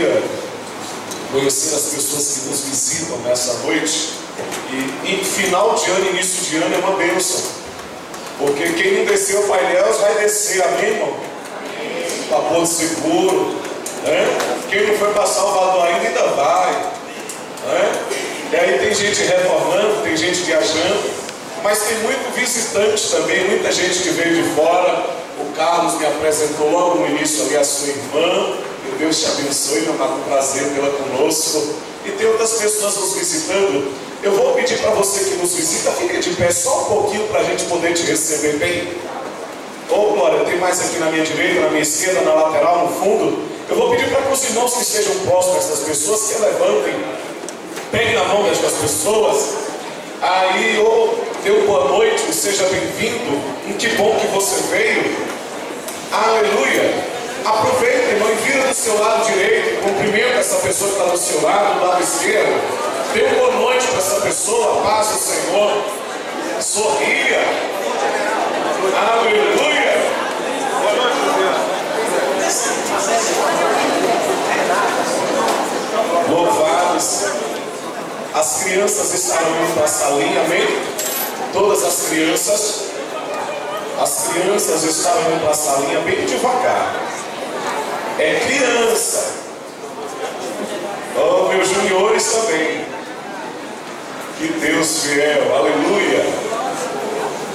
Conhecer as pessoas que nos visitam nessa noite. E em final de ano, início de ano é uma bênção, porque quem não desceu o Pai Deus vai descer, amém, irmão? Para Porto Seguro, né? Quem não foi para Salvador ainda vai, né? E aí tem gente reformando, tem gente viajando, mas tem muito visitante também, muita gente que veio de fora. O Carlos me apresentou logo no início ali a sua irmã. Que Deus te abençoe, meu amado, um prazer tê-la conosco. E tem outras pessoas nos visitando. Eu vou pedir para você que nos visita, fique de pé só um pouquinho para a gente poder te receber bem. Oh, glória, tem mais aqui na minha direita, na minha esquerda, na lateral, no fundo. Eu vou pedir para que os irmãos que estejam próximos dessas pessoas se levantem, peguem na mão destas pessoas. Aí, deu boa noite, seja bem-vindo. Que bom que você veio. Aleluia. Aproveita, irmão, e vira do seu lado direito, cumprimenta essa pessoa que está do seu lado, do lado esquerdo. Dê uma boa noite para essa pessoa, paz do Senhor. Sorria. Aleluia. Boa noite, Deus. Louvados. As crianças estarão indo para a salinha, amém? Todas as crianças. As crianças estarão indo para a salinha bem devagar. É criança. Oh, meus juniores também. Que Deus fiel, aleluia.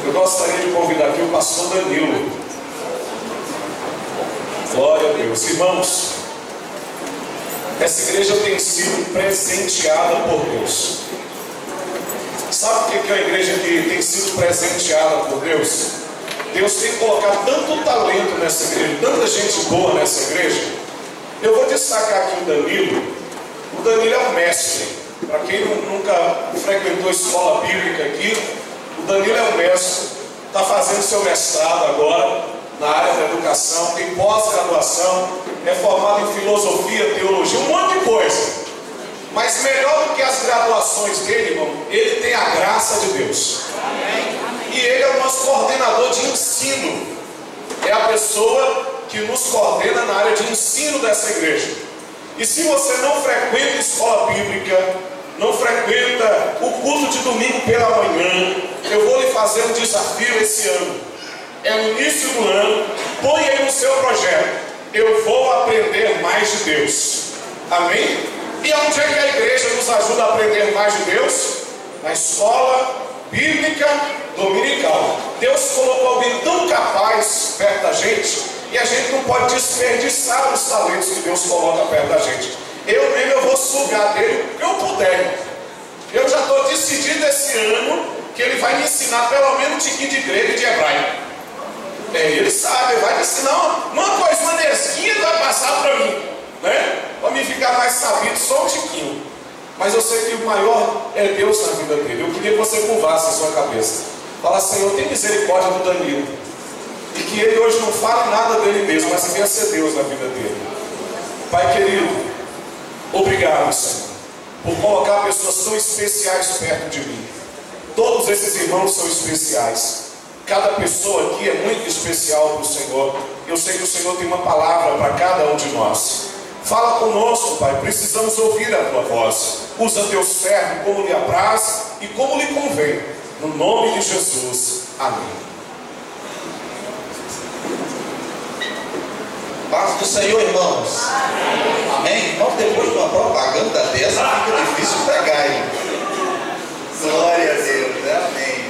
Eu gostaria de convidar aqui o pastor Danilo. Glória a Deus. Irmãos, essa igreja tem sido presenteada por Deus. Sabe o que é a igreja que tem sido presenteada por Deus? Deus tem colocado tanto talento nessa igreja, tanta gente boa nessa igreja. Eu vou destacar aqui o Danilo. O Danilo é um mestre. Para quem nunca frequentou escola bíblica aqui, o Danilo é um mestre. Está fazendo seu mestrado agora na área da educação, tem pós-graduação, é formado em filosofia, teologia, um monte de coisa. Mas melhor do que as graduações dele, irmão, ele tem a graça de Deus. E ele é o nosso coordenador de ensino. É a pessoa que nos coordena na área de ensino dessa igreja. E se você não frequenta escola bíblica, não frequenta o culto de domingo pela manhã, eu vou lhe fazer um desafio esse ano. É no início do ano, põe aí no seu projeto: eu vou aprender mais de Deus. Amém? E onde é que a igreja nos ajuda a aprender mais de Deus? Na escola bíblica dominical. Deus colocou alguém tão capaz perto da gente, e a gente não pode desperdiçar os talentos que Deus coloca perto da gente. Eu vou sugar dele o que eu puder. Eu já estou decidido esse ano que ele vai me ensinar pelo menos um tiquinho de grego e de hebraico. Ele sabe, ele vai me ensinar uma coisa, uma nesquinha vai passar para mim, né? Para me ficar mais sabido, só um tiquinho. Mas eu sei que o maior é Deus na vida dele. Eu queria que você curvasse a sua cabeça. Fala: Senhor, tem misericórdia do Danilo. E que ele hoje não fale nada dele mesmo, mas venha ser Deus na vida dele. Pai querido, obrigado, Senhor, por colocar pessoas tão especiais perto de mim. Todos esses irmãos são especiais. Cada pessoa aqui é muito especial para o Senhor. Eu sei que o Senhor tem uma palavra para cada um de nós. Fala conosco, Pai, precisamos ouvir a Tua voz. Usa Teu servo como lhe apraz e como lhe convém. No nome de Jesus, amém. Paz do Senhor, irmãos. Amém? Irmãos, depois de uma propaganda dessa, fica difícil pregar, hein? Glória a Deus, né? Amém.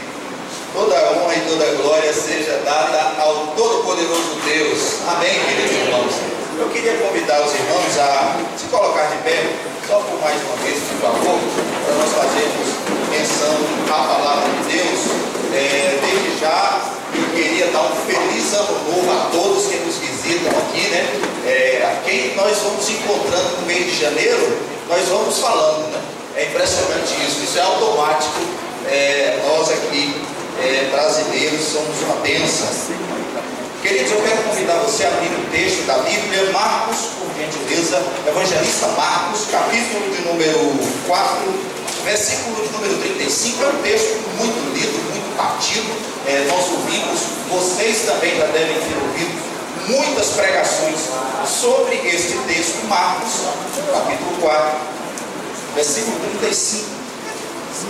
Toda honra e toda glória seja dada ao Todo-Poderoso Deus. Amém, queridos irmãos? Eu queria convidar os irmãos a se colocar de pé, só por mais uma vez, por favor, para nós fazermos menção à palavra de Deus. Desde já, eu queria dar um feliz ano novo a todos que nos visitam aqui, né? A quem nós vamos encontrando no mês de janeiro, nós vamos falando, né? É impressionante isso é automático. Nós aqui, brasileiros, somos uma bênção. Queridos, eu quero convidar você a abrir o texto da Bíblia, Marcos, por gentileza, Evangelista Marcos, capítulo de número 4, versículo de número 35. É um texto muito lido, muito partido. Nós ouvimos, vocês também já devem ter ouvido muitas pregações sobre este texto, Marcos, capítulo 4, versículo 35,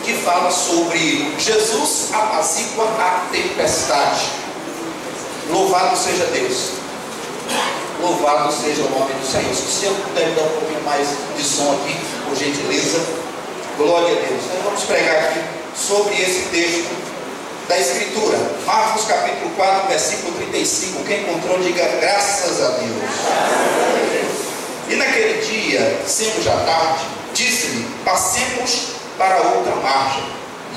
que fala sobre Jesus apazigua a tempestade. Louvado seja Deus. Louvado seja o nome do Senhor. Se o Senhor puder dar um pouquinho mais de som aqui, por gentileza. Glória a Deus. Nós vamos pregar aqui sobre esse texto da Escritura. Marcos capítulo 4, versículo 35. Quem encontrou, diga graças a Deus. E naquele dia, sendo já tarde, disse-lhe: passemos para outra margem.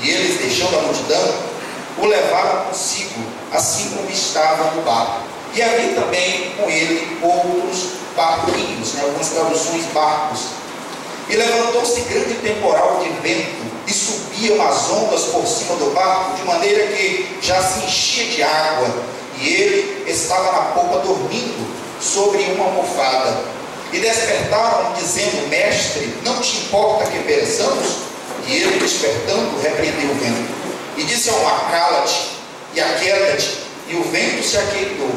E eles, deixando a multidão, o levaram consigo, assim como estava no barco. E havia também com ele outros barquinhos, algumas traduções barcos. E levantou-se grande temporal de vento, e subiam as ondas por cima do barco, de maneira que já se enchia de água. E ele estava na popa dormindo sobre uma almofada. E despertaram, dizendo: mestre, não te importa que pereçamos? E ele, despertando, repreendeu o vento, e disse ao mar: cala-te, e aquieta-te. E o vento se aquietou,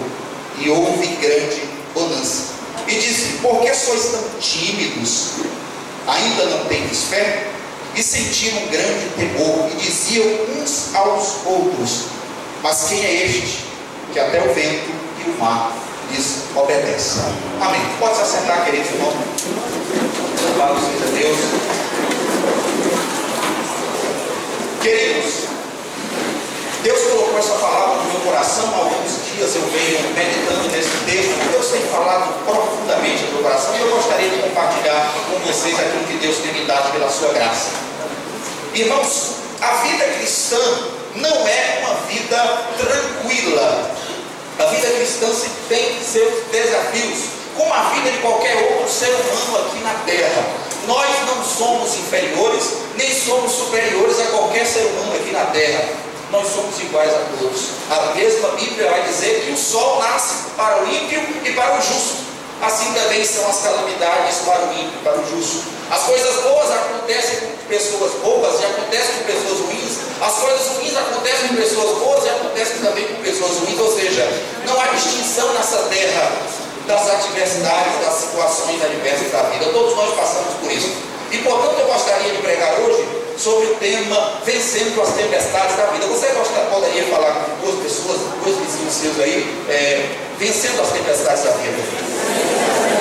e houve grande bonança. E disse: por que sois tão tímidos? Ainda não tendes fé? E sentiram um grande temor, e diziam uns aos outros: mas quem é este, que até o vento e o mar lhes obedecem? Amém. Pode se assentar, querido irmão. Louvado seja Deus. Queridos, Deus colocou essa palavra no meu coração. Há alguns dias eu venho meditando nesse texto. Deus tem falado profundamente no meu coração, e eu gostaria de compartilhar com vocês aquilo que Deus tem me dado pela sua graça. Irmãos, a vida cristã não é uma vida tranquila. A vida cristã sempre tem seus desafios, como a vida de qualquer outro ser humano aqui na terra. Nós não somos inferiores, nem somos superiores a qualquer ser humano aqui na terra. Nós somos iguais a todos. A mesma Bíblia vai dizer que o sol nasce para o ímpio e para o justo. Assim também são as calamidades para o ímpio e para o justo. As coisas boas acontecem com pessoas boas e acontecem com pessoas ruins. As coisas ruins acontecem com pessoas boas e acontecem também com pessoas ruins. Ou seja, não há distinção nessa terra das adversidades, das situações adversas da vida. Todos nós passamos por isso. E portanto eu gostaria de pregar hoje sobre o tema vencendo as tempestades da vida. Você poderia falar com duas pessoas, dois vizinhos seus aí, vencendo as tempestades da vida?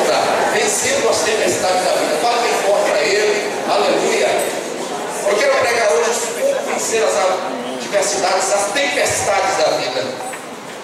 Tá. Vencendo as tempestades da vida. Fala bem forte para ele. Aleluia. Eu quero pregar hoje sobre como vencer as adversidades, as tempestades da vida.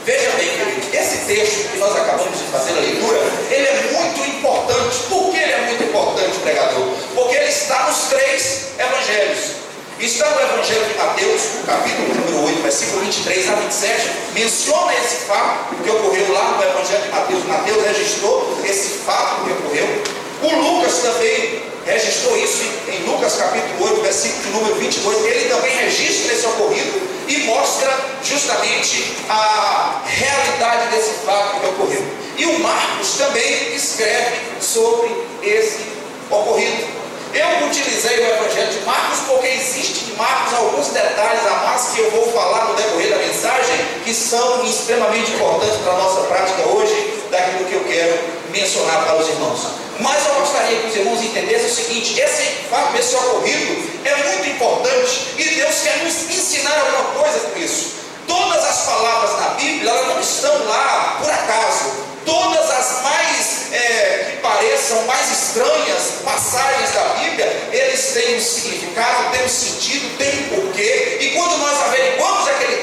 Veja bem, querido, esse texto que nós acabamos de fazer a leitura, ele é muito importante. Por que ele é muito importante, pregador? Porque ele está nos três evangelhos. Está no Evangelho de Mateus, no capítulo número 8, versículo 23 a 27, menciona esse fato que ocorreu lá no Evangelho de Mateus. Mateus registrou esse fato que ocorreu. O Lucas também registrou isso em Lucas capítulo 8, versículo número 22. Ele também registra esse ocorrido e mostra justamente a realidade desse fato que ocorreu. E o Marcos também escreve sobre esse ocorrido. Eu utilizei o Evangelho de Marcos porque existe em Marcos alguns detalhes a mais que eu vou falar no decorrer da mensagem, que são extremamente importantes para a nossa prática hoje, daquilo que eu quero mencionar para os irmãos. Mas eu gostaria que os irmãos entendessem o seguinte: esse fato, esse ocorrido é muito importante e Deus quer nos ensinar alguma coisa com isso. Todas as palavras na Bíblia, elas não estão lá por acaso. Todas as mais que pareçam mais estranhas passagens da Bíblia, eles têm um significado, têm um sentido, têm um porquê. E quando nós averiguamos aquele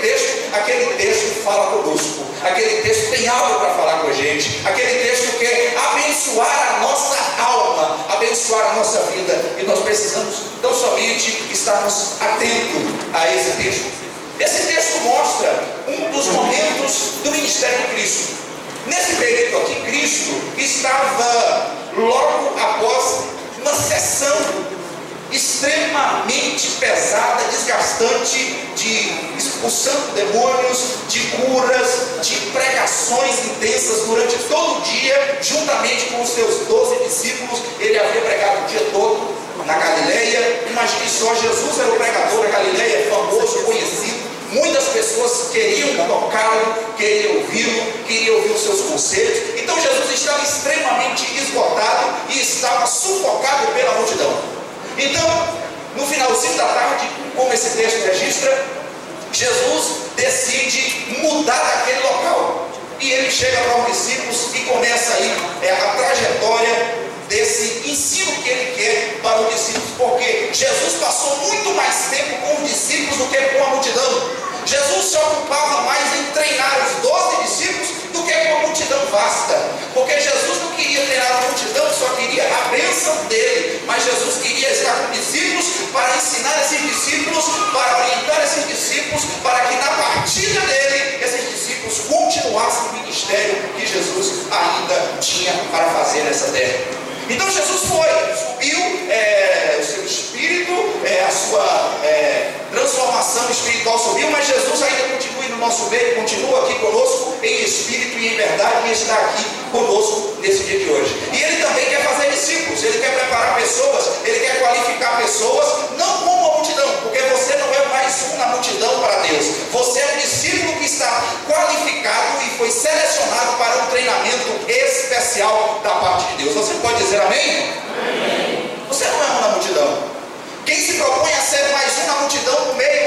texto fala conosco. Aquele texto tem algo para falar com a gente. Aquele texto quer abençoar a nossa alma, abençoar a nossa vida. E nós precisamos tão somente estarmos atentos a esse texto. Esse texto mostra um dos momentos do ministério de Cristo. Nesse período aqui, Cristo estava logo após uma sessão extremamente pesada, desgastante, de expulsando demônios, de curas, de pregações intensas durante todo o dia, juntamente com os seus 12 discípulos. Ele havia pregado o dia todo na Galileia. Imagine só, Jesus era o pregador da Galileia, famoso, conhecido. Muitas pessoas queriam tocá-lo, queriam ouvi-lo, queriam ouvir os seus conselhos. Então Jesus estava extremamente esgotado e estava sufocado pela multidão. Então, no finalzinho da tarde, como esse texto registra, Jesus decide mudar daquele local. E ele chega para os discípulos e começa aí a trajetória desse ensino que ele quer para os discípulos, porque Jesus passou muito mais tempo com os discípulos do que com a multidão. Jesus se ocupava mais em treinar os 12 discípulos do que com a multidão vasta, porque Jesus não queria treinar a multidão, só queria a bênção dele, mas Jesus queria estar com discípulos para ensinar esses discípulos, para orientar esses discípulos, para que na partida dele, esses discípulos continuassem o ministério que Jesus ainda tinha para fazer nessa terra. Então Jesus subiu o seu espírito, a sua transformação espiritual subiu, mas Jesus ainda continua no nosso meio, continua aqui conosco em espírito e em verdade, e está aqui conosco nesse dia de hoje. E ele também quer fazer discípulos, ele quer preparar pessoas, ele quer qualificar pessoas, não como a multidão, porque você não é mais um na multidão para Deus. Você é um discípulo que está qualificado e foi selecionado para um treinamento especial da parte de Deus. Você pode dizer amém? Amém. Você não é um na multidão. Quem se propõe a ser mais um na multidão, no meio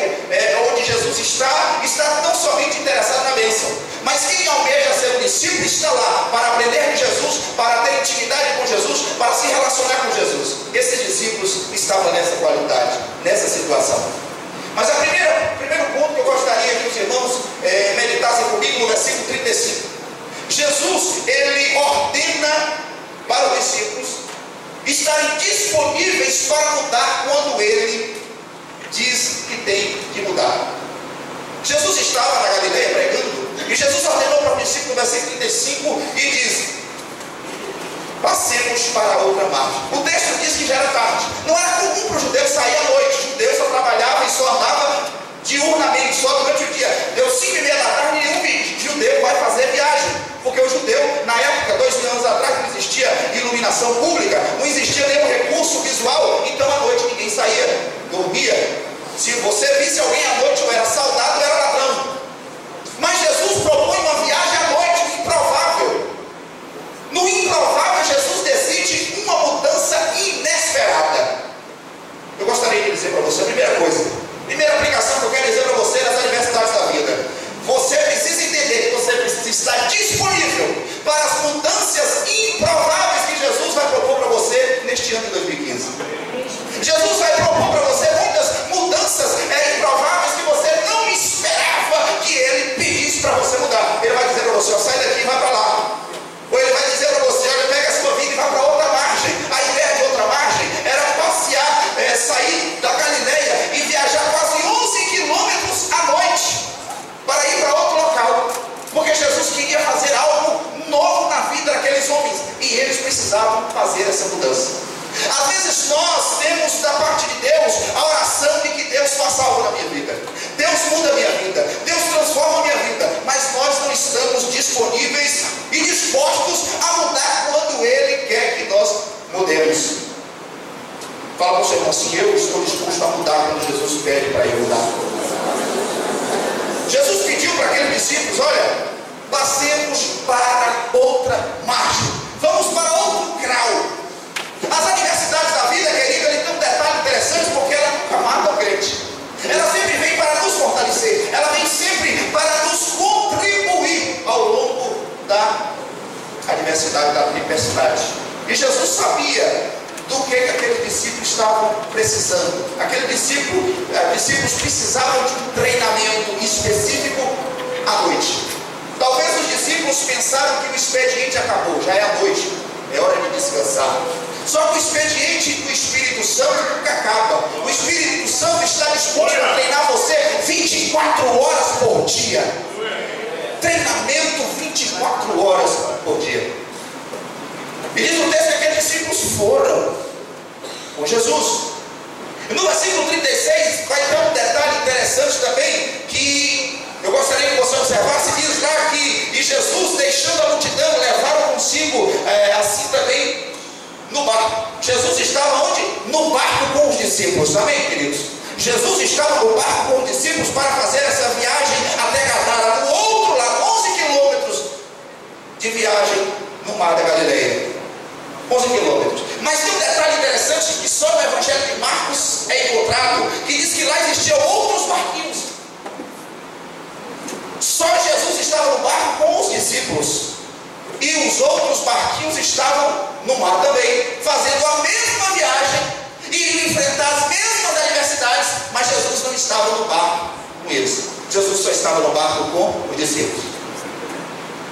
onde Jesus está tão somente interessado na bênção. Mas quem almeja ser um discípulo está lá para aprender de Jesus, para ter intimidade com Jesus, para se relacionar com Jesus. Esses discípulos estavam nessa qualidade, nessa situação. Mas o primeiro ponto que eu gostaria que os irmãos meditassem comigo no versículo 35. Jesus, ele ordena para os discípulos estarem disponíveis para mudar quando ele diz que tem que mudar. Jesus estava na Galileia pregando, e Jesus ordenou para o discípulo no versículo 35 e diz: passemos para outra margem. O texto diz que já era tarde. Não era comum para o judeu sair à noite. O judeu só trabalhava e só andava diurnamente, só durante o dia. Deu 5:30 da tarde e nenhum judeu vai fazer viagem, porque o judeu, na época, 2000 anos atrás, não existia iluminação pública, não existia nenhum recurso visual, então à noite ninguém saía, dormia. Se você visse alguém à noite ou era saudado, era ladrão. Mas Jesus propõe uma viagem à noite, improvável. No improvável, Jesus decide uma mudança inesperada. Eu gostaria de dizer para você a primeira aplicação que eu quero dizer para você nas adversidades da vida. Você precisa entender que você precisa estar disponível para as mudanças improváveis que Jesus vai propor para você neste ano de 2015. Jesus vai propor para você muitas mudanças improváveis que você não esperava que ele pedisse para você mudar. Ele vai dizer para você: ó, sai daqui e vai para lá. Ou ele vai dizer para você: olha, pega a sua vida e vai para outra margem. A ideia de outra margem era passear, sair da Galileia e viajar quase 11 quilômetros à noite para ir para outro local, porque Jesus queria fazer algo novo na vida daqueles homens e eles precisavam fazer essa mudança. Às vezes nós temos da parte de Deus a oração de que Deus faça algo na minha vida, Deus muda a minha vida, Deus transforma a minha vida, mas nós não estamos disponíveis e dispostos a mudar quando Ele quer que nós mudemos. Fala para o seu irmão assim: eu estou disposto a mudar quando Jesus pede para eu mudar. Jesus pediu para aqueles discípulos: olha, passemos para outra margem, vamos para outro grau. As adversidades da vida, querido, ele tem um detalhe interessante, porque ela nunca mata o crente. Ela sempre vem para nos fortalecer, ela vem sempre para nos contribuir ao longo da adversidade, da tempestade. E Jesus sabia do que aqueles discípulos estavam precisando. Aqueles discípulos precisavam de um treinamento específico à noite. Talvez os discípulos pensaram que o expediente acabou, já é à noite, é hora de descansar. Só que o expediente do Espírito Santo nunca acaba. O Espírito Santo está disposto a treinar você 24 horas por dia. Treinamento 24 horas por dia. E diz o texto que aqueles discípulos foram com Jesus. E no versículo 36 vai ter um detalhe interessante também, que eu gostaria que você observasse. Diz lá que e Jesus, deixando a multidão, levaram consigo assim também no barco. Jesus estava onde? No barco com os discípulos, amém, queridos? Jesus estava no barco com os discípulos para fazer essa viagem até Gadara, do outro lado, 11 quilômetros de viagem no mar da Galileia. 11 quilômetros. Mas tem um detalhe interessante que só no Evangelho de Marcos é encontrado, que diz que lá existiam outros barquinhos. Só Jesus estava no barco com os discípulos, e os outros barquinhos estavam no mar também, fazendo a mesma viagem, e iriam enfrentar as mesmas adversidades, mas Jesus não estava no barco com eles. Jesus só estava no barco com os discípulos.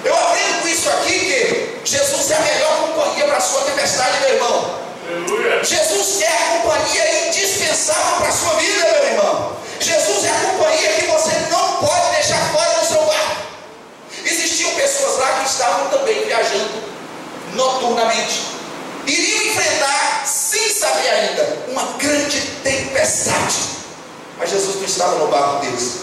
Eu aprendo com isso aqui que Jesus é a melhor companhia para a sua tempestade, meu irmão. Aleluia. Jesus é a companhia indispensável para a sua vida, meu irmão. Jesus é a companhia que você não pode deixar fora do seu barco. Existiam pessoas lá que estavam também viajando noturnamente. Iriam enfrentar, sem saber ainda, uma grande tempestade. Mas Jesus não estava no barco deles.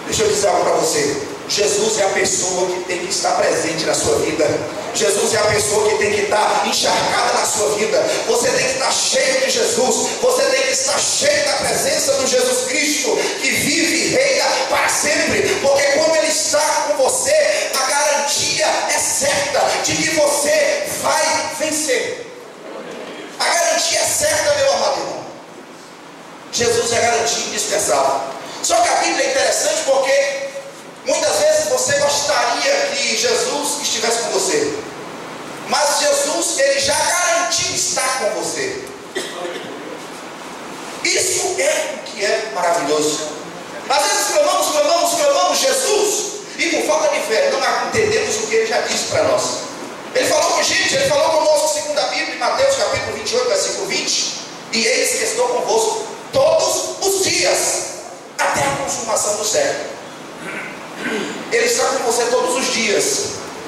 Deixa eu dizer algo para você. Jesus é a pessoa que tem que estar presente na sua vida. Jesus é a pessoa que tem que estar encharcada na sua vida. Você tem que estar cheio de Jesus. Você tem que estar cheio da presença do Jesus Cristo, que vive e reina para sempre. Porque quando Ele está com você, a garantia é certa de que você vai vencer. A garantia é certa, meu amado irmão. Jesus é a garantia indispensável. Só que a Bíblia é interessante porque muitas vezes você gostaria que Jesus estivesse com você, mas Jesus, Ele já garantiu estar com você. Isso é o que é maravilhoso. Às vezes clamamos Jesus, e por falta de fé não entendemos o que Ele já disse para nós. Ele falou com gente, Ele falou conosco segundo a Bíblia, em Mateus capítulo 28, versículo 20, e eis que estou convosco todos os dias, até a consumação do século. Ele está com você todos os dias,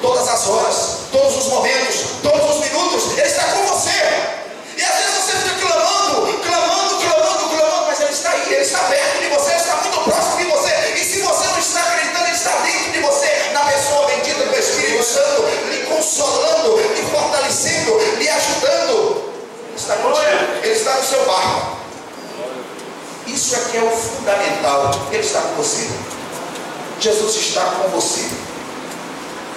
todas as horas, todos os momentos, todos os minutos. Ele está com você. E às vezes você fica clamando, mas Ele está aí, Ele está perto de você, Ele está muito próximo de você. E se você não está acreditando, Ele está dentro de você, na pessoa bendita do Espírito Santo, lhe consolando, lhe fortalecendo, lhe ajudando. Ele está contigo, Ele está no seu barco. Isso aqui é o fundamental. Ele está com você. Jesus está com você.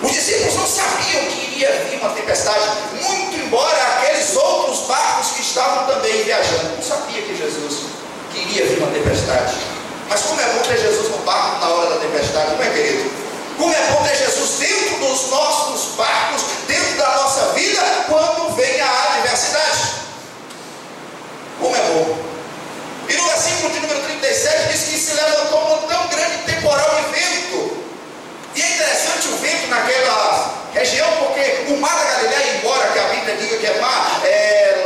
Os discípulos não sabiam que iria vir uma tempestade, muito embora aqueles outros barcos que estavam também viajando não sabiam que iria vir uma tempestade. Mas como é bom ter Jesus no barco na hora da tempestade, não é, querido? Como é bom ter Jesus dentro dos nossos barcos, dentro da nossa vida, quando vem a adversidade. Como é bom. E no versículo de número 37 diz que se levantou um tão grande temporal de vento. E é interessante o vento naquela região, porque o mar da Galileia, embora que a Bíblia diga que é mar,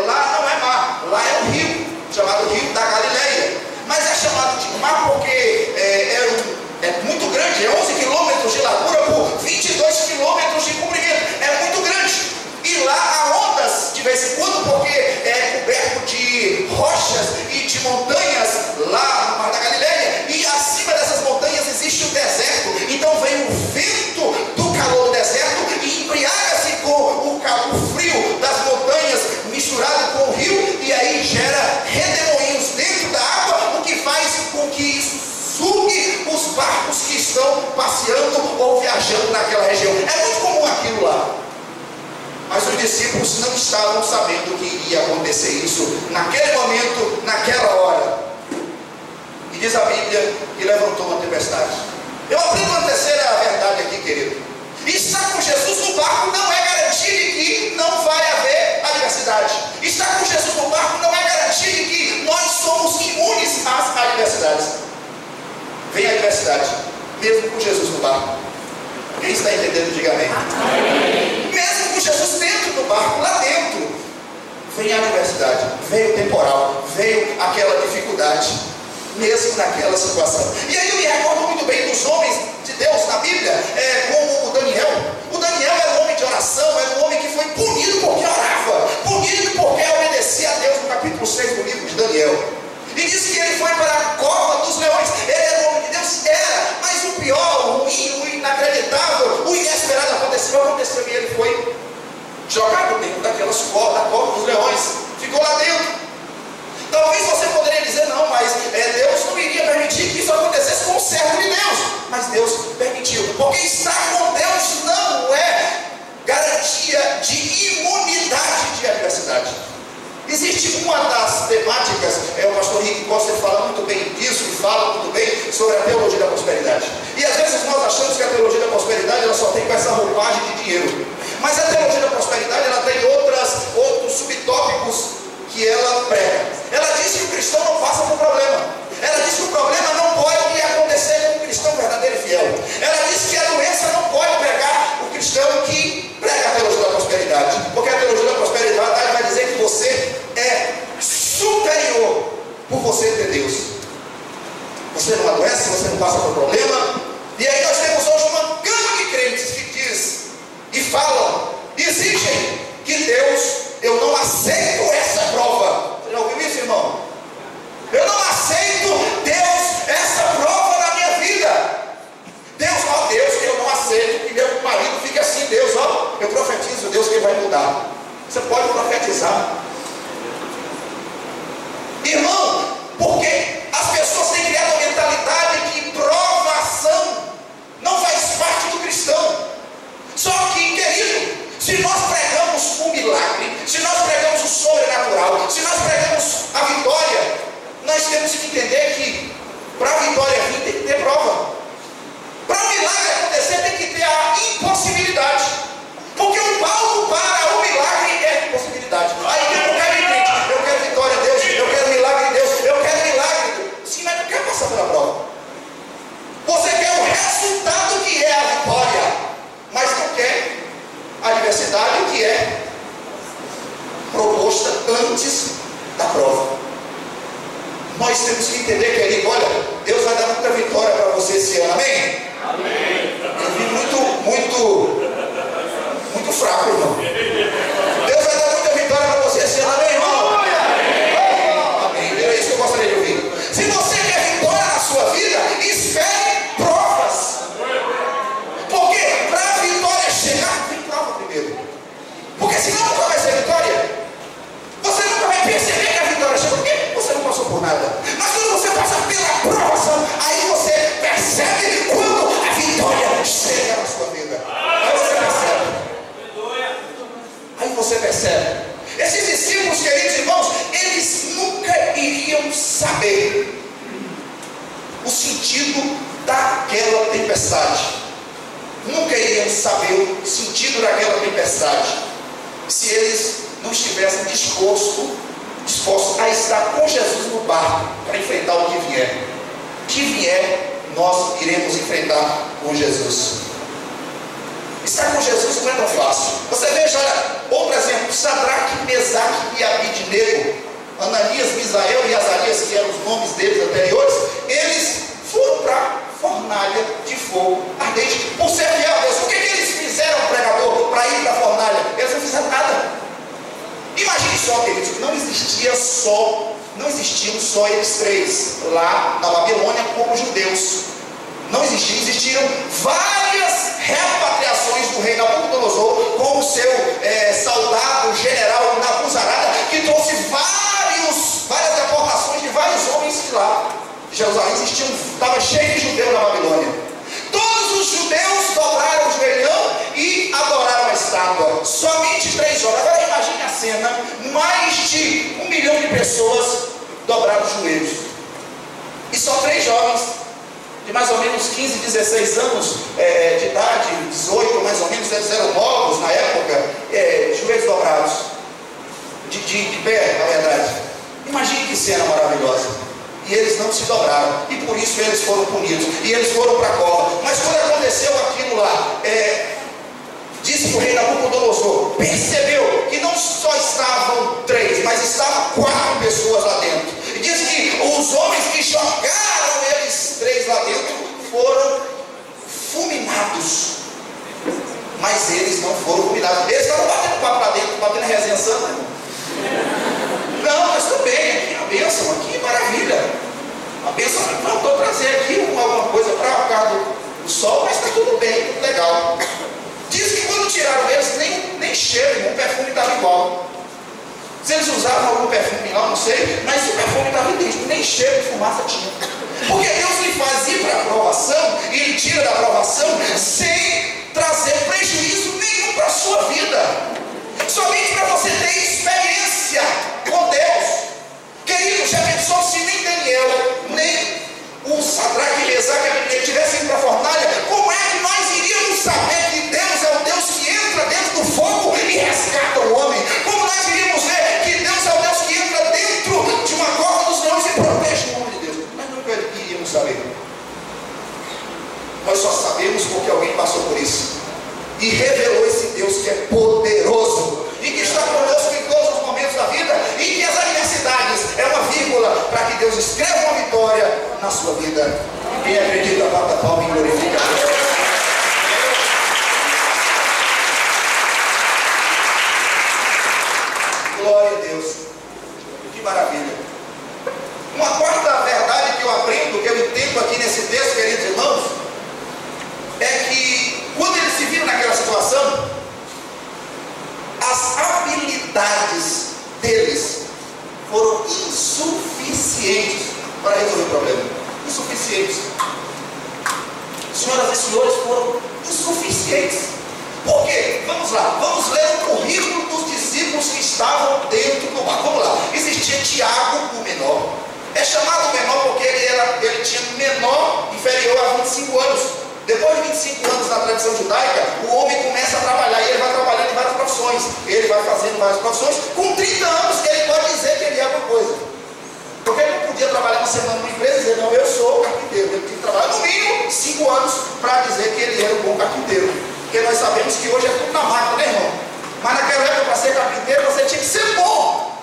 lá não é mar, lá é um rio, chamado Rio da Galileia. Mas é chamado de mar porque é muito grande, é 11 quilômetros de largura por 22 quilômetros de comprimento, é muito grande. E lá há ondas de vez em quando, porque é coberto de rochas e de montanhas lá no mar da Galileia, e acima dessas montanhas existe um deserto. Então vem o vento do calor do deserto e embriaga-se com o frio das montanhas misturado com o rio, e aí gera redemoinhos dentro da água, o que faz com que isso sugue os barcos que estão passeando ou viajando naquela região. É muito comum aquilo lá. Mas os discípulos não estavam sabendo que iria acontecer isso naquele momento, naquela hora. E diz a Bíblia que levantou uma tempestade. Eu aprendo uma terceira verdade aqui, querido. Estar com Jesus no barco não é garantia de que não vai haver adversidade. Estar com Jesus no barco não é garantia de que nós somos imunes às adversidades. Vem a adversidade, mesmo com Jesus no barco. Quem está entendendo, diga amém. Amém. Mesmo com Jesus dentro do barco, lá dentro, vem a adversidade, veio o temporal, veio aquela dificuldade, mesmo naquela situação. E aí eu me recordo muito bem dos homens de Deus na Bíblia, como o Daniel. O Daniel era um homem de oração, era um homem que foi punido porque orava, punido porque obedecia a Deus, no capítulo 6 do livro de Daniel. E diz que ele foi para a cova dos leões. Ele era um homem de Deus? Era. Mas o pior, o ruim, o inacreditável, o inesperado aconteceu e ele foi jogado dentro daquela cova dos leões. Ficou lá dentro. Talvez você poderia permitir que isso acontecesse com o servo de Deus, mas Deus permitiu, porque estar com Deus não é garantia de imunidade de adversidade. Existe uma das temáticas, o pastor Rick Costa fala muito bem disso, e fala muito bem sobre a teologia da prosperidade. E às vezes nós achamos que a teologia da prosperidade ela só tem com essa roupagem de dinheiro. Mas a teologia da prosperidade ela tem outros subtópicos que ela prega. Ela diz que o cristão não passa por problema. Ela diz que o problema não pode acontecer com um cristão verdadeiro e fiel. Ela diz que a doença não pode pegar o cristão que prega a teologia da prosperidade. Porque a teologia da prosperidade vai dizer que você é superior por você ter Deus. Você não adoece, você não passa por problema. E aí nós temos hoje uma gama de crentes que diz e falam, exigem que Deus, eu não aceito essa prova. Você já ouviu isso, irmão? Eu não aceito, Deus, essa prova na minha vida. Deus, ó Deus, eu não aceito que meu marido fique assim. Deus, ó, eu profetizo, Deus, que vai mudar. Você pode profetizar, irmão, porque as pessoas têm criado uma mentalidade que provação não faz parte do cristão. Só que, querido, se nós pregamos o milagre, se nós pregamos o sobrenatural, se nós pregamos a vitória, nós temos que entender que para a vitória vir tem que ter prova. Para o milagre acontecer tem que ter a impossibilidade. Porque o palco para o milagre é impossibilidade. Aí eu quero crente, eu quero vitória de Deus, eu quero milagre de Deus, eu quero milagre de Deus. Sim, mas não quer passar pela prova. Você quer o resultado que é a vitória, mas não quer a adversidade que é proposta antes da prova. Nós temos que entender, querido, olha, Deus vai dar muita vitória para você esse ano, amém? Amém. Eu vi muito fraco, irmão. Deus vai dar muita vitória para você esse ano, amém, irmão? Amém. É isso que eu gostaria de ouvir. Se você quer vitória na sua vida, espere provas. Porque para a vitória chegar, tem prova primeiro. Porque senão nunca vai ser vitória. Você nunca vai perceber que a vitória chega. Por quê? Você não passou por nada. Mas quando você passa pela provação, aí você percebe quando a vitória chega na sua vida. Aí você percebe. Aí você percebe. Esses discípulos, queridos irmãos, eles nunca iriam saber o sentido daquela tempestade. Nunca iriam saber o sentido daquela tempestade se eles não estivessem dispostos a estar com Jesus no barco para enfrentar o que vier. O que vier, nós iremos enfrentar com Jesus. Estar com Jesus não é tão fácil. Você veja outro exemplo: Sadraque, Mesaque e Abidnego, Ananias, Misael e Azarias, que eram os nomes deles anteriores, eles foram para a fornalha de fogo ardente por ser fiel a Deus. O que eles fizeram, pregador, para ir para a fornalha? Eles não fizeram nada. Imagine só, queridos, que não existiam só eles três lá na Babilônia como judeus. Não existiram várias repatriações do rei Nabucodonosor com o seu soldado general Nabuzarada, que trouxe várias deportações de vários homens que lá Jerusalém estava cheio de judeu na Babilônia. Todos os judeus dobraram o joelhão e adoraram a estátua. Somente 3 horas. Agora imagine a cena: mais de 1 milhão de pessoas dobraram os joelhos. E só 3 jovens de mais ou menos 15, 16 anos de idade, 18 mais ou menos, eles eram novos na época, joelhos dobrados, de pé, na verdade. Imagine que cena maravilhosa. E eles não se dobraram, e por isso eles foram punidos, e eles foram para a cova. Mas quando aconteceu aquilo lá, disse que o rei Nabucodonosor percebeu que não só estavam 3, mas estavam 4 pessoas lá dentro. E diz que os homens que jogaram eles 3 lá dentro foram fulminados. Mas eles não foram fulminados. Eles estavam batendo papo lá dentro, batendo resenha santa. Não, mas estou bem, aqui a bênção, aqui maravilha. A bênção faltou trazer aqui alguma coisa para o carro do sol, mas está tudo bem, tudo legal. Diz que quando tiraram eles, nem cheiro, o perfume estava igual. Se eles usavam algum perfume lá, não sei, mas o perfume estava idêntico, nem cheiro de fumaça tinha. Porque Deus lhe faz ir para a aprovação e lhe tira da aprovação sem trazer prejuízo nenhum para a sua vida. Somente para você ter experiência com Deus. Querido, já pensou se nem Daniel, nem o Sadraque e Mesaque e Abednego tivessem ido para a fornalha? Como é que nós iríamos saber que Deus é o Deus que entra dentro do fogo e resgata o homem? Como nós iríamos ver que Deus é o Deus que entra dentro de uma cova dos leões e protege o homem de Deus? Nós nunca iríamos saber. Nós só sabemos porque alguém passou por isso e revelou esse Deus que é poderoso e que está conosco em todos os momentos da vida, e que as adversidades é uma vírgula para que Deus escreva uma vitória na sua vida. Quem acredita, bata a palma e glorifica a Deus. Glória a Deus. Que maravilha. Uma quarta verdade que eu aprendo, que eu entendo aqui nesse texto, queridos irmãos, é que quando eles se viram naquela situação, as habilidades deles foram insuficientes para resolver o problema. Insuficientes. Senhoras e senhores, foram insuficientes. Por quê? Vamos lá, vamos ler o currículo dos discípulos que estavam dentro do mar. Vamos lá. Existia Tiago, o menor. É chamado menor porque ele tinha menor, inferior a 25 anos. Depois de 25 anos na tradição judaica, o homem começa a trabalhar, e ele vai trabalhando em várias profissões. Ele vai fazendo várias profissões. Com 30 anos, ele pode dizer que ele é alguma coisa. Porque ele não podia trabalhar uma semana numa empresa e dizer, não, eu sou carpinteiro. Ele tinha que trabalhar no mínimo 5 anos para dizer que ele era um bom carpinteiro. Porque nós sabemos que hoje é tudo na máquina, né, irmão? Mas naquela época, para ser carpinteiro, você tinha que ser bom,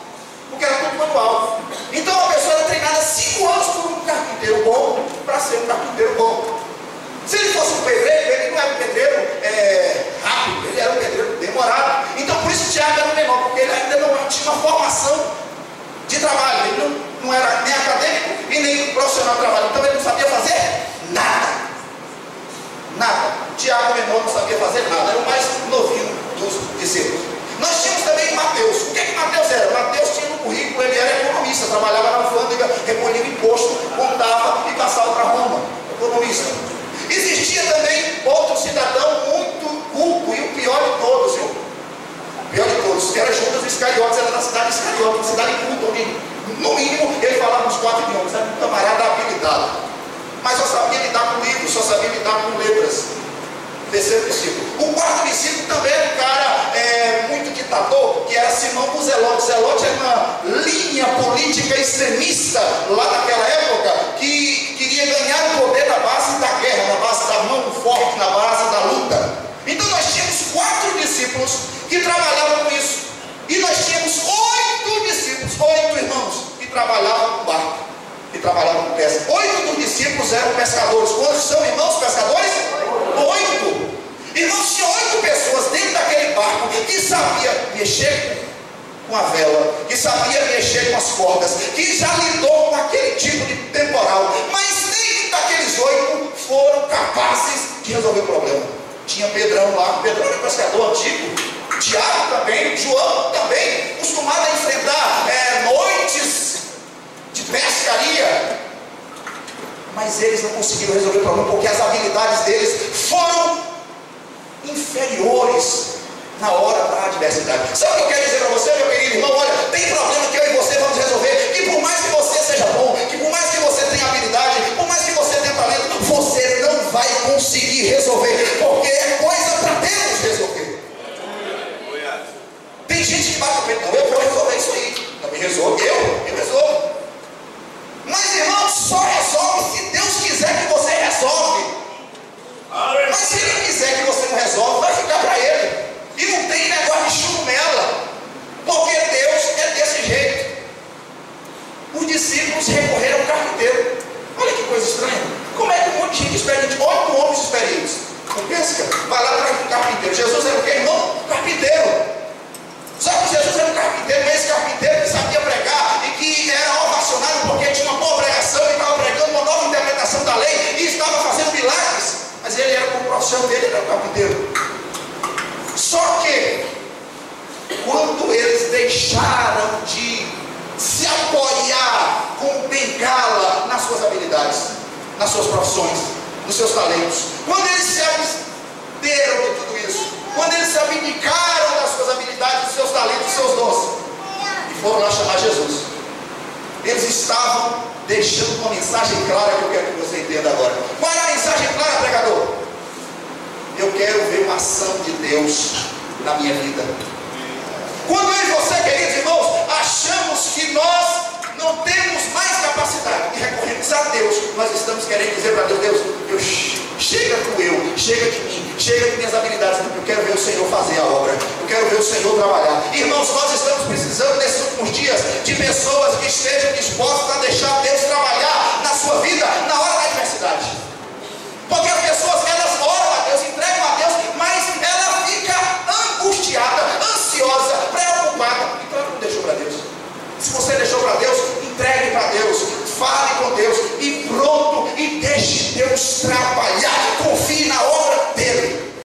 porque era tudo manual. Então a pessoa era treinada 5 anos por um carpinteiro bom, para ser um carpinteiro bom. Se ele fosse um pedreiro, ele não era um pedreiro rápido, ele era um pedreiro demorado. Então por isso Tiago era o menor, porque ele ainda não tinha uma formação de trabalho. Ele não era nem acadêmico e nem profissional de trabalho. Então ele não sabia fazer nada. Nada. Tiago menor não sabia fazer nada. Era o mais novinho dos discípulos. Nós tínhamos também Mateus. O que é que Mateus era? Mateus tinha no currículo, ele era economista, trabalhava na alfândega, recolhia o imposto, contava e passava para Roma. Economista. Existia também outro cidadão muito culto, e o pior de todos, viu? O pior de todos, que era Judas Iscariotes, era da cidade de Iscariotes, uma cidade culta, onde no mínimo ele falava uns 4 idiomas, era um camarada habilidade, mas só sabia lidar com livros, só sabia lidar com letras. Terceiro discípulo. O quarto discípulo também era um cara muito ditador, que era Simão o Zelote. Zelote era uma linha política extremista lá naquela época, que queria ganhar o poder na base da guerra, na base da mão forte, na base da luta. Então nós tínhamos 4 discípulos que trabalhavam com isso. E nós tínhamos 8 discípulos, 8 irmãos, que trabalhavam com barco, que trabalhavam com pesca. 8 dos discípulos eram pescadores. Quantos são irmãos pescadores? 8. Irmãos, tinha 8 pessoas dentro daquele barco que sabia mexer com a vela, que sabia mexer com as cordas, que já lidou com aquele tipo de temporal, mas nem daqueles 8 foram capazes de resolver o problema. Tinha Pedrão lá, Pedrão era pescador antigo, Tiago também, João também, acostumado a enfrentar noites de pescaria, mas eles não conseguiram resolver o problema porque as habilidades deles foram inferiores na hora da adversidade. Sabe o que eu quero dizer para você, meu querido irmão? Olha, tem problema que eu e você vamos resolver, que por mais que você seja bom, que por mais que você tenha habilidade, por mais que você tenha talento, você não vai conseguir resolver, porque é coisa para Deus resolver. Tem gente que bate o peito, não, eu vou resolver isso aí. Não me resolve, eu resolvo. Mas irmão, só resolve se Deus quiser que você resolve. Mas se Ele quiser que você não resolve, vai ficar para Ele. E não tem negócio de churumela, porque Deus é desse jeito. Os discípulos recorreram ao carpinteiro. Olha que coisa estranha. Como é que um monte de gente experiente, 8 homens experientes, com pesca, vai lá para o carpinteiro? Jesus era o que, irmão? Carpinteiro. Só que Jesus era um carpinteiro, mas esse carpinteiro que sabia pregar e que era ovacionado porque tinha uma boa pregação e estava pregando uma nova interpretação da lei e estava fazendo milagres. Mas ele era, como profissão dele, era um carpinteiro. Só que, quando eles deixaram nas suas profissões, nos seus talentos. Quando eles se absteram de tudo isso, quando eles se abdicaram das suas habilidades, dos seus talentos, dos seus dons, e foram lá chamar Jesus, eles estavam deixando uma mensagem clara que eu quero que você entenda agora. Qual é a mensagem clara, pregador? Eu quero ver uma ação de Deus na minha vida. Quando eu e você, queridos irmãos, achamos que nós não temos mais capacidade e recorremos a Deus, nós estamos querendo dizer para Deus: Deus, chega do eu, chega de mim, chega de minhas habilidades, eu quero ver o Senhor fazer a obra, eu quero ver o Senhor trabalhar. Irmãos, nós estamos precisando nesses últimos dias de pessoas que estejam dispostas a deixar Deus trabalhar na sua vida na hora da adversidade, porque as pessoas, elas